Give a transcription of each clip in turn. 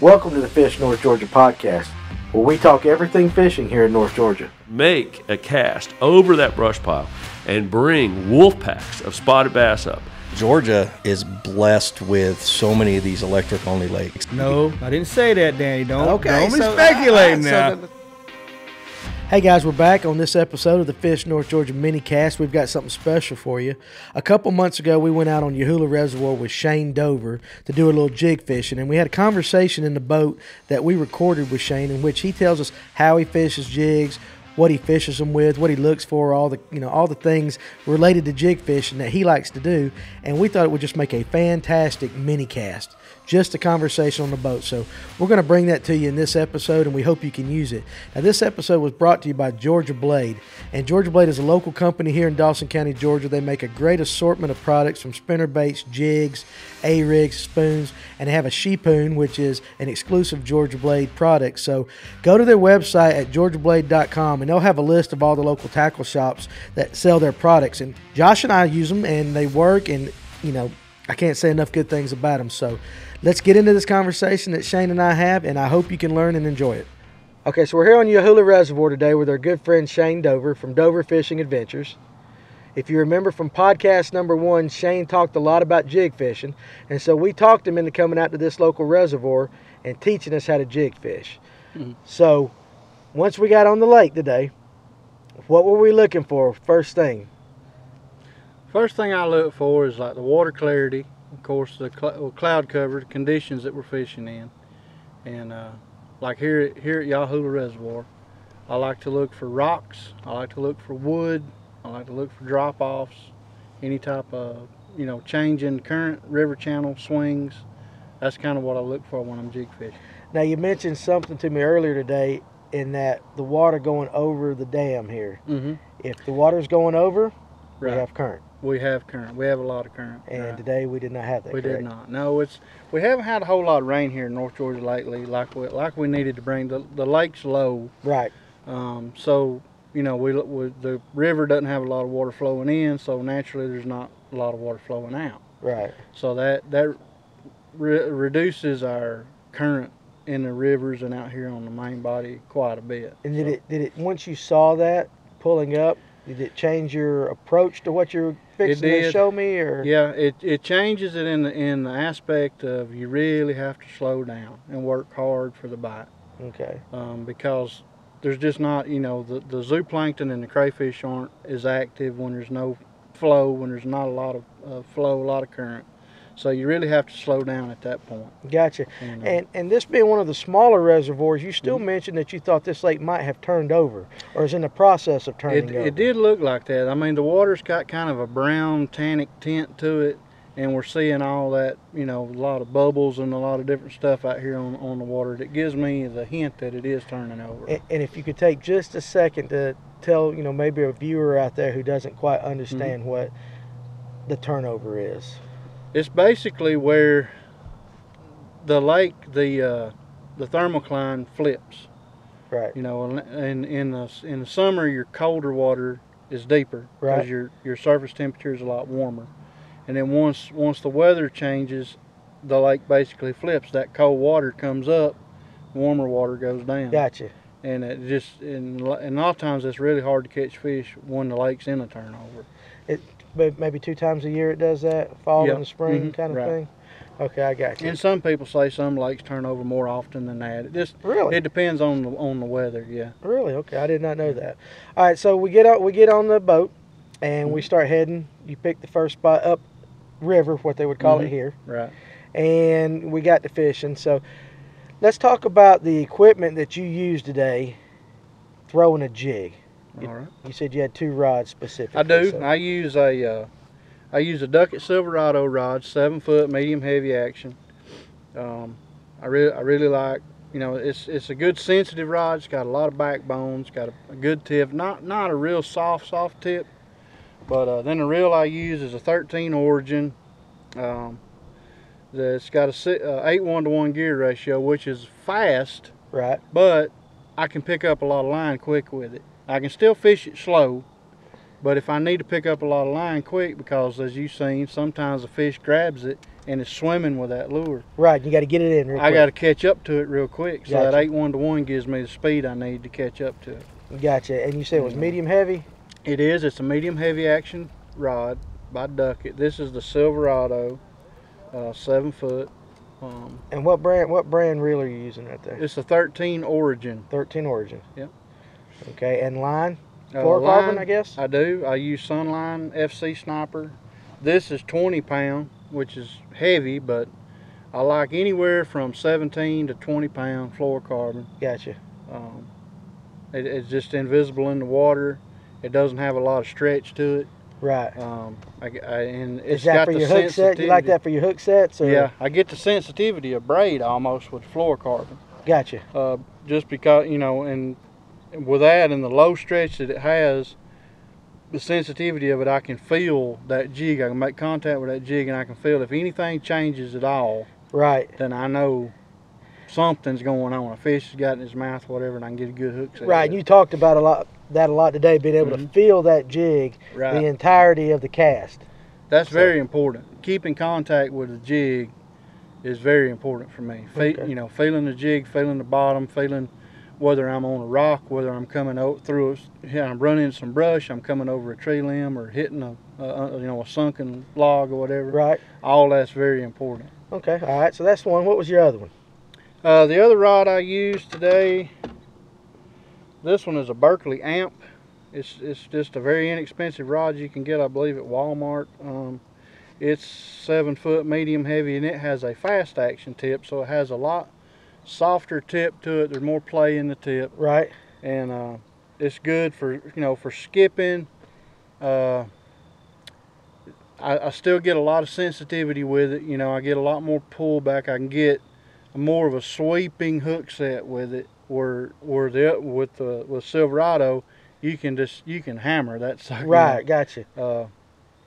Welcome to the Fish North Georgia podcast, where we talk everything fishing here in North Georgia. Make a cast over that brush pile and bring wolf packs of spotted bass up. Georgia is blessed with so many of these electric-only lakes. No, I didn't say that, Danny. Don't be so, speculating now. Hey guys, we're back on this episode of the Fish North Georgia minicast. We've got something special for you. A couple months ago, we went out on Yahula Reservoir with Shane Dover to do a little jig fishing, and we had a conversation in the boat that we recorded with Shane, in which he tells us how he fishes jigs, what he fishes them with, what he looks for, all the things related to jig fishing that he likes to do. And we thought it would just make a fantastic mini cast, just a conversation on the boat. So we're going to bring that to you in this episode, and we hope you can use it. Now, this episode was brought to you by Georgia Blade, and Georgia Blade is a local company here in Dawson County, Georgia. They make a great assortment of products from spinner baits, jigs, A-rigs, spoons, and they have a sheepoon, which is an exclusive Georgia Blade product. So go to their website at georgiablade.com, and they'll have a list of all the local tackle shops that sell their products. And Josh and I use them, and they work, and I can't say enough good things about them. So let's get into this conversation that Shane and I have, and I hope you can learn and enjoy it. Okay, so we're here on Yahula Reservoir today with our good friend Shane Dover from Dover Fishing Adventures. If you remember from podcast number 1, Shane talked a lot about jig fishing, and so we talked him into coming out to this local reservoir and teaching us how to jig fish. So once we got on the lake today, what were we looking for first thing? First thing I look for is like the water clarity, of course, the cloud cover, the conditions that we're fishing in. And like here at Yahula Reservoir, I like to look for rocks, I like to look for wood, I like to look for drop-offs, any type of, change in current, river channel, swings. That's kind of what I look for when I'm jig fishing. Now, you mentioned something to me earlier today in that the water going over the dam here. If the water's going over, we have current. We have current. We have a lot of current. And today we did not have that. We did not. No, we haven't had a whole lot of rain here in North Georgia lately, like we needed to bring. The lake's low. Right. So the river doesn't have a lot of water flowing in, so naturally there's not a lot of water flowing out. Right. So that reduces our current in the rivers and out here on the main body quite a bit. And did it once you saw that pulling up, did it change your approach to what you're fixing to show me? Or yeah, it changes it in the aspect of you really have to slow down and work hard for the bite. Okay. Because there's just not, the zooplankton and the crayfish aren't as active when there's no flow, when there's not a lot of flow, a lot of current. So you really have to slow down at that point. Gotcha. And this being one of the smaller reservoirs, you still mentioned that you thought this lake might have turned over or is in the process of turning over. It did look like that. I mean, the water's got kind of a brown tannic tint to it, and we're seeing all that, a lot of bubbles and a lot of different stuff out here on the water that gives me the hint that it is turning over. And if you could take just a second to tell, maybe a viewer out there who doesn't quite understand what the turnover is. It's basically where the lake, the thermocline flips. Right. And in the summer, your colder water is deeper because your surface temperature is a lot warmer. And then once the weather changes, the lake basically flips. That cold water comes up, warmer water goes down. Gotcha. And and a lot of times it's really hard to catch fish when the lake's in a turnover. Maybe 2 times a year it does that, fall and the spring kind of thing? Okay, I got you. And some people say some lakes turn over more often than that. It depends on the weather, yeah. Really? Okay, I did not know that. All right, so we get on the boat and we start heading. You pick the first spot up river, what they would call it here. Right. And we got to fishing. So let's talk about the equipment that you used today throwing a jig. All right. You said you had 2 rods specifically. I do. So. I use a Duckett Silverado rod, 7-foot, medium heavy action. I really like. It's a good sensitive rod. It's got a lot of backbone. It's got a good tip. Not a real soft tip. But then the reel I use is a 13 Origin. It's got a 8:1 gear ratio, which is fast. Right. But I can pick up a lot of line quick with it. I can still fish it slow, but if I need to pick up a lot of line quick, because as you've seen, sometimes a fish grabs it and it's swimming with that lure. Right, you got to get it in real quick. I got to catch up to it real quick, so Gotcha. that 8-1-to-1 gives me the speed I need to catch up to it. Gotcha. And you said it was medium heavy? It is. It's a medium heavy action rod by Duckett. This is the Silverado, 7 foot. And what brand reel are you using right there? It's a 13 Origin. 13 Origin. Yep. Okay, and line? Fluorocarbon, I guess? I do. I use Sunline FC Sniper. This is 20 pound, which is heavy, but I like anywhere from 17 to 20 pound fluorocarbon. Gotcha. It's just invisible in the water. It doesn't have a lot of stretch to it. Right. And it's Is that got for the your hook set? You like that for your hook sets? Or? Yeah, I get the sensitivity of braid almost with fluorocarbon. Gotcha. Just because, you know, and with that and the low stretch that it has, the sensitivity of it, I can feel that jig. I can make contact with that jig, and I can feel if anything changes at all. Right. Then I know something's going on. A fish has got in his mouth, whatever, and I can get a good hook set. Right. And you talked about a lot today, being able to feel that jig the entirety of the cast. That's very important. Keeping contact with the jig is very important for me. Okay. You know, feeling the jig, feeling the bottom, feeling whether I'm on a rock, whether I'm coming through I'm running some brush, I'm coming over a tree limb, or hitting a sunken log or whatever. Right. All that's very important. Okay. All right. So that's one. What was your other one? The other rod I used today, this one is a Berkeley Amp. It's just a very inexpensive rod you can get, I believe, at Walmart. It's 7 foot medium heavy, and it has a fast action tip, so it has a lot softer tip to it. There's more play in the tip. Right. And it's good for, for skipping. I still get a lot of sensitivity with it. I get a lot more pullback. I can get more of a sweeping hook set with it. With Silverado, you can hammer that sucker. Right, gotcha.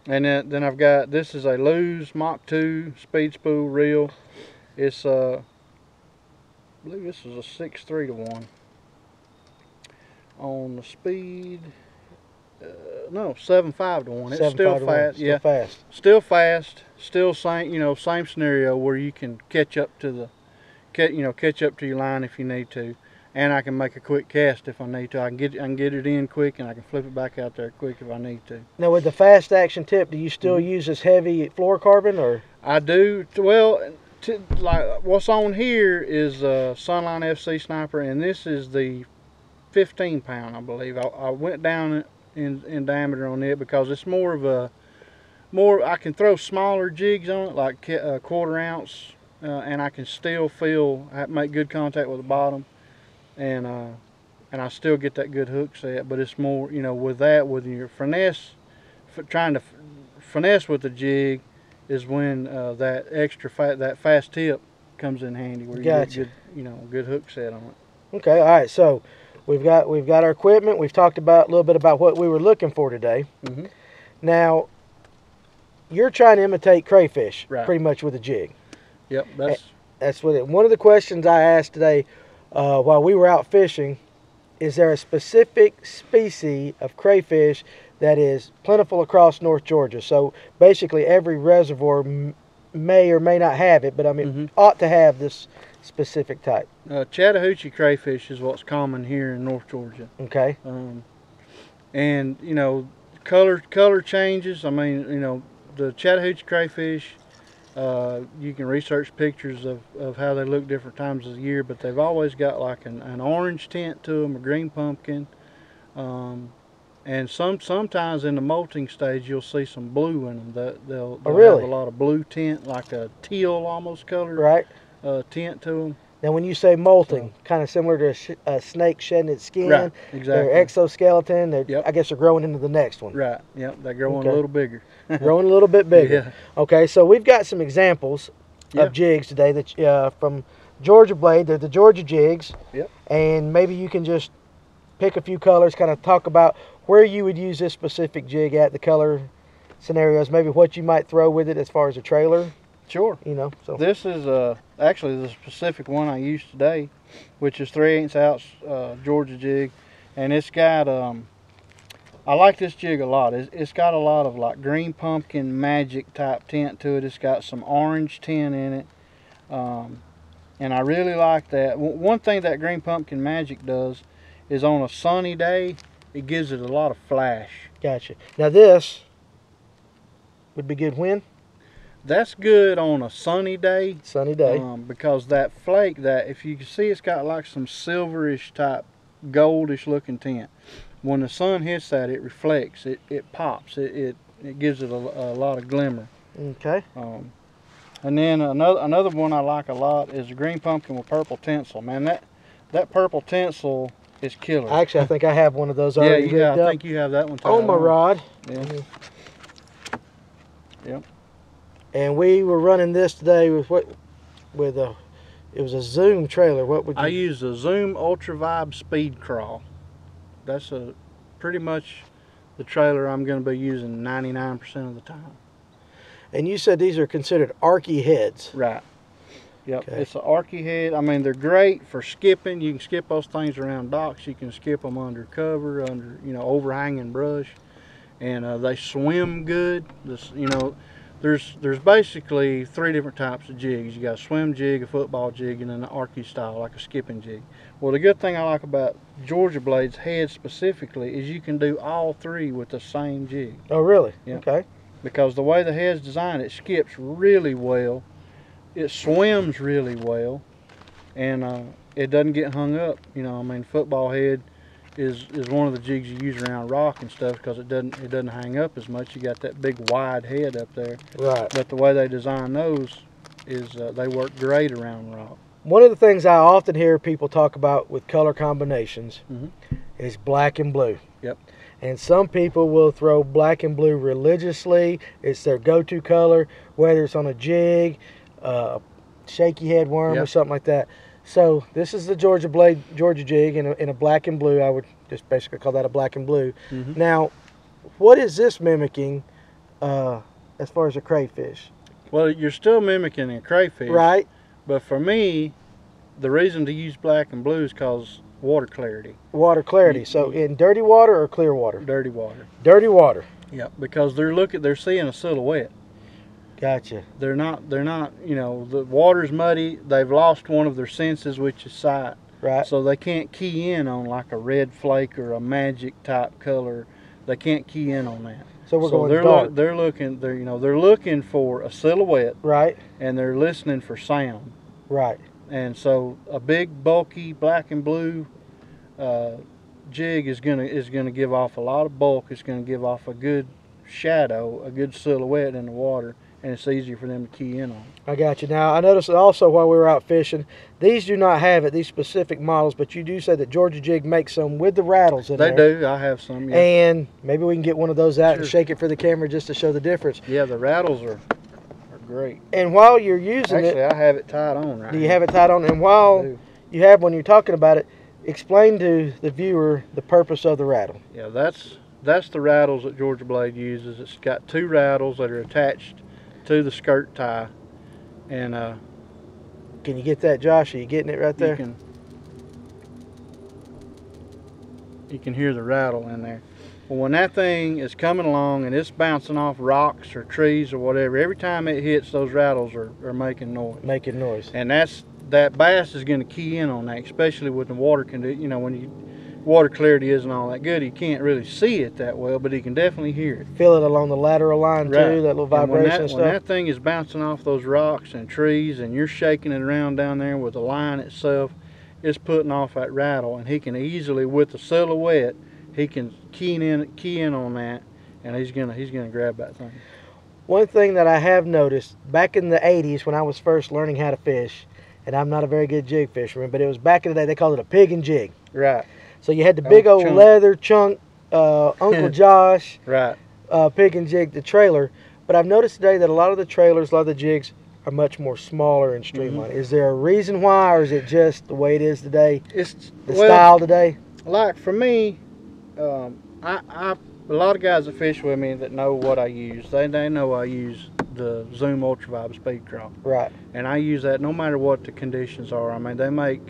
And then I've got, this is a Lew's Mach 2 speed spool reel. It's I believe this is a 6.3-to-1 on the speed. No, 7.5-to-1. It's still fast. Still fast. Still fast. Still same. Same scenario where you can catch up to your line if you need to, and I can make a quick cast if I need to. I can get it in quick, and I can flip it back out there quick if I need to. Now with the fast action tip, do you still use this heavy fluorocarbon, or? I do. Well, like what's on here is Sunline FC Sniper, and this is the 15 pound, I believe. I went down in diameter on it because it's I can throw smaller jigs on it, like a 1/4 ounce, and I can still make good contact with the bottom, and I still get that good hook set. But it's more, with your trying to finesse with the jig is when that fast tip comes in handy, where you get good hook set on it. Okay, all right. So we've got our equipment. We've talked about a little bit about what we were looking for today. Mm-hmm. Now you're trying to imitate crayfish, right, pretty much with a jig. Yep, that's what it. One of the questions I asked today while we were out fishing is there a specific species of crayfish that is plentiful across North Georgia? So basically every reservoir may or may not have it, but I mean ought to have this specific type. Chattahoochee crayfish is what's common here in North Georgia. Okay. And color changes. I mean, the Chattahoochee crayfish, you can research pictures of how they look different times of the year, but they've always got like an orange tint to them, a green pumpkin, and sometimes in the molting stage you'll see some blue in them. They'll really have a lot of blue tint, like a teal almost color, right, tint to them. Now when you say molting, kind of similar to a snake shedding its skin, right, exactly. Their exoskeleton, I guess they're growing into the next one. Right, yep, they're growing a little bigger. Growing a little bit bigger. Yeah. Okay, so we've got some examples of jigs today that from Georgia Blade. They're the Georgia jigs. Yep. And maybe you can just pick a few colors, kind of talk about where you would use this specific jig at, the color scenarios, maybe what you might throw with it as far as a trailer. Sure. So this is actually the specific one I used today, which is 3/8 ounce Georgia jig, and it's got I like this jig a lot. It's got a lot of like green pumpkin magic type tint to it. It's got some orange tint in it. And I really like that. One thing that green pumpkin magic does is on a sunny day, it gives it a lot of flash. Gotcha. Now this would be good when? That's good on a sunny day. Sunny day. Because that flake, that if you can see, it's got like some silverish type, goldish looking tint. When the sun hits that, it reflects. It pops. It gives it a lot of glimmer. Okay. And then another one I like a lot is the green pumpkin with purple Tencel. Man, that purple Tencel is killer. Actually, I think I have one of those already. Yeah, I think you have that one. On my rod. Yeah. Yep. And we were running this today with it was a Zoom trailer. What would you? I used a Zoom Ultra Vibe Speed Crawl. That's pretty much the trailer I'm going to be using 99% of the time. And you said these are considered archy heads. Right. Yep. Okay. It's an archy head. I mean, they're great for skipping. You can skip those things around docks. You can skip them under cover, under overhanging brush, and they swim good. There's basically 3 different types of jigs. You got a swim jig, a football jig, and then an archy style, like a skipping jig. Well, the good thing I like about Georgia Blade's head specifically is you can do all 3 with the same jig. Oh, really? Yeah. Okay. Because the way the head's designed, it skips really well, it swims really well, and it doesn't get hung up. I mean, football head is one of the jigs you use around rock and stuff because it doesn't hang up as much. You got that big wide head up there. Right. But the way they design those is they work great around rock. One of the things I often hear people talk about with color combinations is black and blue. Yep. And some people will throw black and blue religiously. It's their go-to color, whether it's on a jig, shaky head worm, or something like that. So this is the Georgia jig in a black and blue. I would just basically call that a black and blue. Now, what is this mimicking as far as a crayfish? Well, you're still mimicking a crayfish. Right. But for me, the reason to use black and blue is because water clarity. Water clarity. So in dirty water or clear water? Dirty water. Dirty water. Yep. Because they're seeing a silhouette. Gotcha. They're not, the water's muddy. They've lost one of their senses, which is sight. Right. So they can't key in on like a red flake or a magic type color. They can't key in on that. So we're going dark. They're looking for a silhouette. Right. And they're listening for sound. Right. And so a big bulky black and blue jig is gonna give off a lot of bulk. It's gonna give off a good shadow, a good silhouette in the water, and it's easier for them to key in on. I got you. Now I noticed also while we were out fishing, these do not have these specific models, but you do say that Georgia Jig makes some with the rattles in there. They do. I have some. Yeah. And maybe we can get one of those out and shake it for the camera just to show the difference. Yeah, the rattles are great. And while you're using Actually, I have it tied on right now. Do you have it tied on? And while you have, when you're talking about it, explain to the viewer the purpose of the rattle. Yeah, that's the rattles that Georgia Blade uses. It's got 2 rattles that are attached to the skirt tie, and can you get that, Josh? Are you getting it right there? You can hear the rattle in there. Well, when that thing is coming along and it's bouncing off rocks or trees or whatever, every time it hits, those rattles are making noise. Making noise. And that bass is going to key in on that, especially with the water condition. When water clarity isn't all that good, he can't really see it that well, but he can definitely hear it. Feel it along the lateral line too, that little vibration and stuff. When that thing is bouncing off those rocks and trees and you're shaking it around down there with the line itself, it's putting off that rattle, and he can easily, with the silhouette, he can key in on that, and he's gonna grab that thing. One thing that I have noticed back in the 80s when I was first learning how to fish, and I'm not a very good jig fisherman, but it was back in the day, they called it a pig and jig. Right. So you had the big old leather chunk, Uncle Josh, right, pig and jig, the trailer. But I've noticed today that a lot of the trailers, a lot of the jigs are much more smaller and streamlined. Is there a reason why, or is it just the way it is today? It's the style today. Like for me, a lot of guys that fish with me that know what I use. They know I use the Zoom Ultra Vibe Speed Crawl. Right. And I use that no matter what the conditions are. I mean, they make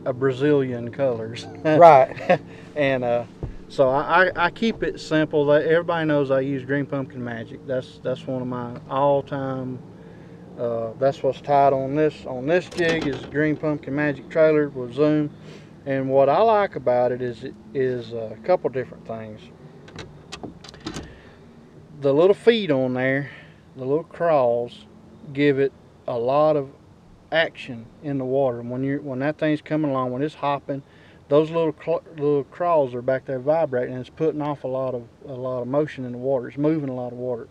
a Brazilian colors. Right. And So I keep it simple. Everybody knows I use Green Pumpkin Magic. That's one of my all-time. That's what's tied on this jig is Green Pumpkin Magic trailer with zoom. And what I like about it is a couple different things. The little feet on there, the little crawls, give it a lot of action in the water. When that thing's coming along, when it's hopping, those little crawls are back there vibrating, and it's putting off a lot of motion in the water. It's moving a lot of water,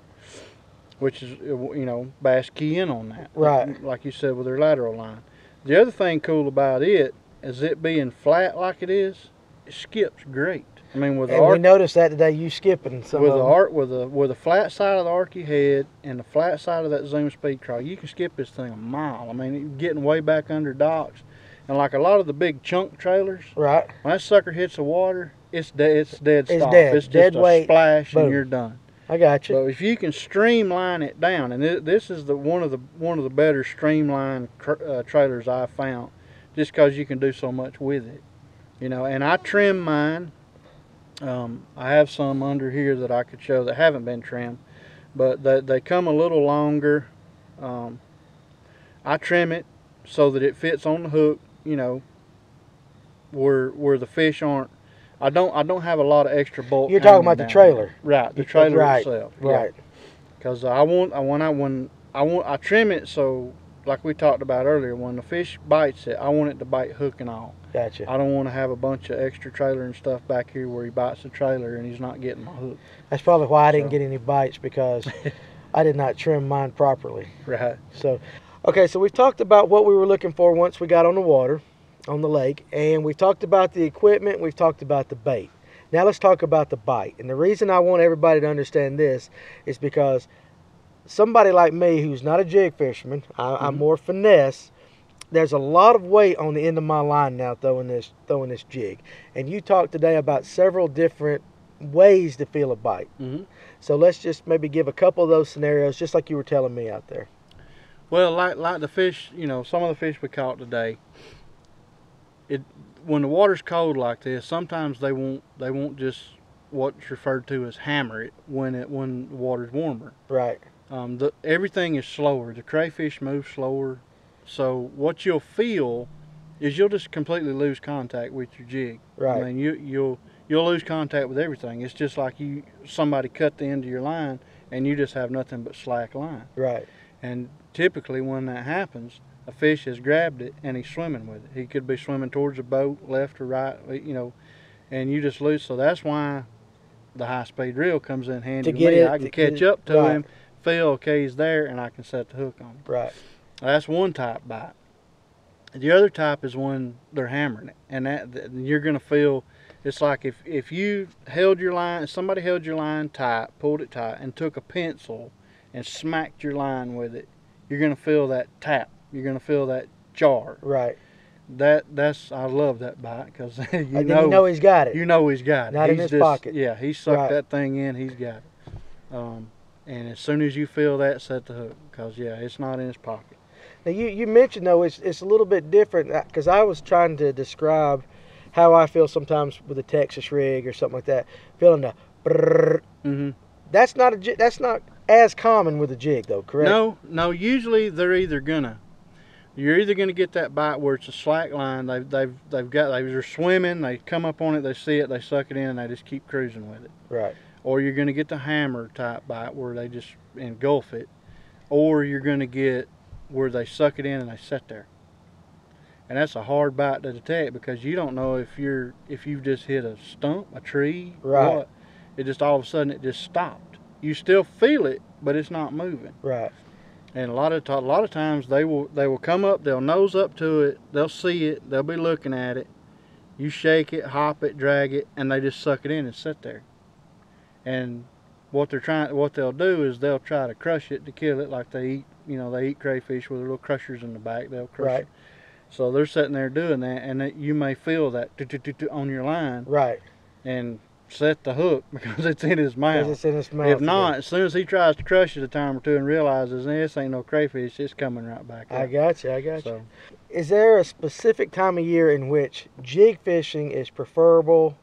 which is, you know, bass key in on that. Right. Like you said with their lateral line. The other thing cool about it is it being flat like it is, it skips great. I mean, with we noticed that today, you skipping some with the flat side of the archy head and the flat side of that zoom speed crawl, you can skip this thing a mile. I mean, getting way back under docks, and like a lot of the big chunk trailers, right? When that sucker hits the water, it's dead. It's dead stop. It's dead just weight. a splash, Boom. and you're done. I got you. But if you can streamline it down, and this is one of the better streamlined trailers I've found, just because you can do so much with it, you know. And I trim mine. I have some under here that I could show that haven't been trimmed, but they come a little longer. I trim it so that it fits on the hook, you know, where the fish aren't. I don't have a lot of extra bulk. You're talking about the trailer, right? The trailer right, itself, right? Because I trim it so, like we talked about earlier, when the fish bites it, I want it to bite hook and all. Gotcha. I don't want to have a bunch of extra trailer and stuff back here where he bites the trailer and he's not getting my hook. That's probably why I didn't get any bites, because I did not trim mine properly. Right. So, okay, so we've talked about what we were looking for once we got on the water, on the lake, and we've talked about the equipment, we've talked about the bait. Now let's talk about the bite. And the reason I want everybody to understand this is because somebody like me who's not a jig fisherman, I'm more finesse. There's a lot of weight on the end of my line now throwing this jig. And you talked today about several different ways to feel a bite. So let's just maybe give a couple of those scenarios, just like you were telling me out there. Well, like the fish, you know, some of the fish we caught today, when the water's cold like this, sometimes they won't just what's referred to as hammer it when the water's warmer. Right. Everything is slower. The crayfish move slower. So what you'll feel is you'll just completely lose contact with your jig. Right. I mean, you'll lose contact with everything. It's just like somebody cut the end of your line and you just have nothing but slack line. Right. And typically when that happens, a fish has grabbed it and he's swimming with it. He could be swimming towards the boat, left or right, you know, and you just lose. So that's why the high-speed reel comes in handy to me. I can catch up to him, feel okay he's there, and I can set the hook on him. Right. That's one type bite. The other type is when they're hammering it, and that you're going to feel, it's like if you held your line, somebody held your line tight, pulled it tight, and took a pencil and smacked your line with it, you're going to feel that tap. You're going to feel that jar. Right. I love that bite, because you know he's got it. You know he's got it. Not in his pocket. Yeah, he sucked that thing in. He's got it. And as soon as you feel that, set the hook, because yeah, it's not in his pocket. Now you mentioned though it's a little bit different, because I was trying to describe how I feel sometimes with a Texas rig or something like that, feeling the brrr. That's not as common with a jig though, correct? No. Usually you're either gonna get that bite where it's a slack line. They're swimming. They come up on it. They see it. They suck it in, and they just keep cruising with it. Right. Or you're gonna get the hammer type bite where they just engulf it, or you're gonna get where they suck it in and they sit there. And that's a hard bite to detect, because you don't know if you've just hit a stump, a tree, right. Or what. It just all of a sudden it just stopped. You still feel it, but it's not moving. Right. And a lot of times they will come up, they'll nose up to it, they'll see it, they'll be looking at it. You shake it, hop it, drag it, and they just suck it in and sit there. And what they'll do is they'll try to crush it to kill it, like they eat crayfish with little crushers in the back. They'll crush it. So they're sitting there doing that, and you may feel that on your line. Right. And set the hook, because it's in his mouth. It's in his mouth. If not, as soon as he tries to crush it a time or two and realizes this ain't no crayfish, it's coming right back up. I got you. Is there a specific time of year in which jig fishing is preferable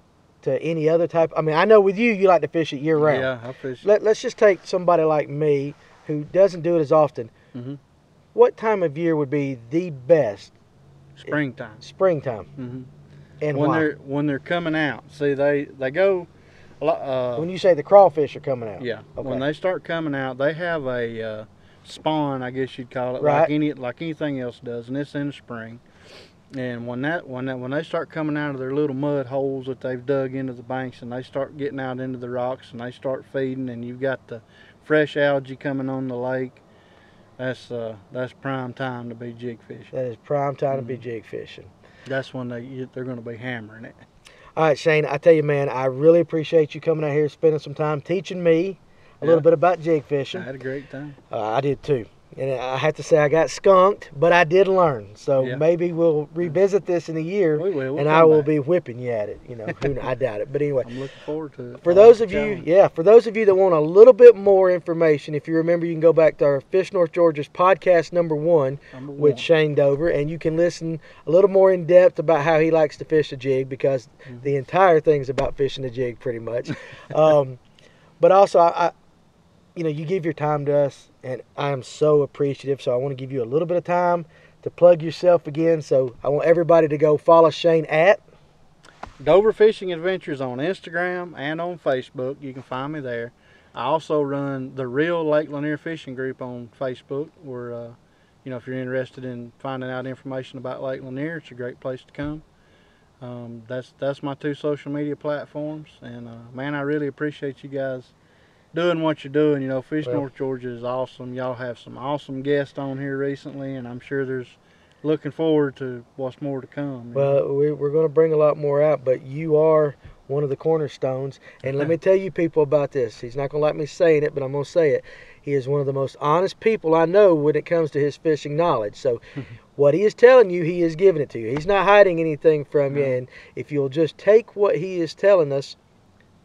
to any other type? I mean, I know with you, you like to fish it year round. Yeah, I fish. Let's just take somebody like me who doesn't do it as often. Mm-hmm. What time of year would be the best? Springtime. Springtime. Mm-hmm. And when they're coming out. See, they go. When you say the crawfish are coming out. Yeah. Okay. When they start coming out, they have a spawn, I guess you'd call it, right. like anything else does, and it's in the spring. And when they start coming out of their little mud holes that they've dug into the banks, and they start getting out into the rocks, and they start feeding, and you've got the fresh algae coming on the lake. That's prime time to be jig fishing. That is prime time to be jig fishing. That's when they're going to be hammering it. All right, Shane, I tell you, man, I really appreciate you coming out here, spending some time teaching me a little bit about jig fishing. I had a great time. I did too. And I have to say I got skunked, but I did learn. So maybe we'll revisit this in a year, and I will be whipping you at it. You know, I doubt it. But anyway, I'm looking forward to it. For those of you that want a little bit more information, if you remember, you can go back to our Fish North Georgia's podcast number one with Shane Dover, and you can listen a little more in depth about how he likes to fish a jig, because the entire thing's about fishing a jig pretty much. But also, you give your time to us, and I am so appreciative. So I want to give you a little bit of time to plug yourself again. So I want everybody to go follow Shane at Dover Fishing Adventures on Instagram and on Facebook. You can find me there. I also run the Real Lake Lanier Fishing Group on Facebook, where if you're interested in finding out information about Lake Lanier, it's a great place to come. That's my 2 social media platforms, and man, I really appreciate you guys doing what you're doing. Fish North Georgia is awesome. Y'all have some awesome guests on here recently, and I'm sure there's looking forward to what's more to come. Well, we're going to bring a lot more out, but you are one of the cornerstones. And let me tell you people about this. He's not going to like me saying it, but I'm going to say it. He is one of the most honest people I know when it comes to his fishing knowledge. So what he is telling you, he is giving it to you. He's not hiding anything from you. And if you'll just take what he is telling us,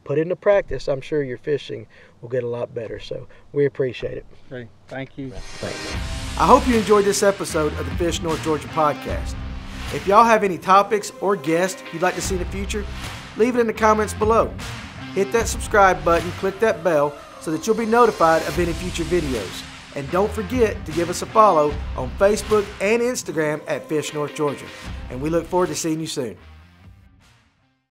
put it into practice, I'm sure your fishing will get a lot better. So we appreciate it. Okay, thank you. Thanks. I hope you enjoyed this episode of the Fish North Georgia podcast. If y'all have any topics or guests you'd like to see in the future, leave it in the comments below. Hit that subscribe button, click that bell so that you'll be notified of any future videos. And don't forget to give us a follow on Facebook and Instagram at Fish North Georgia. And we look forward to seeing you soon.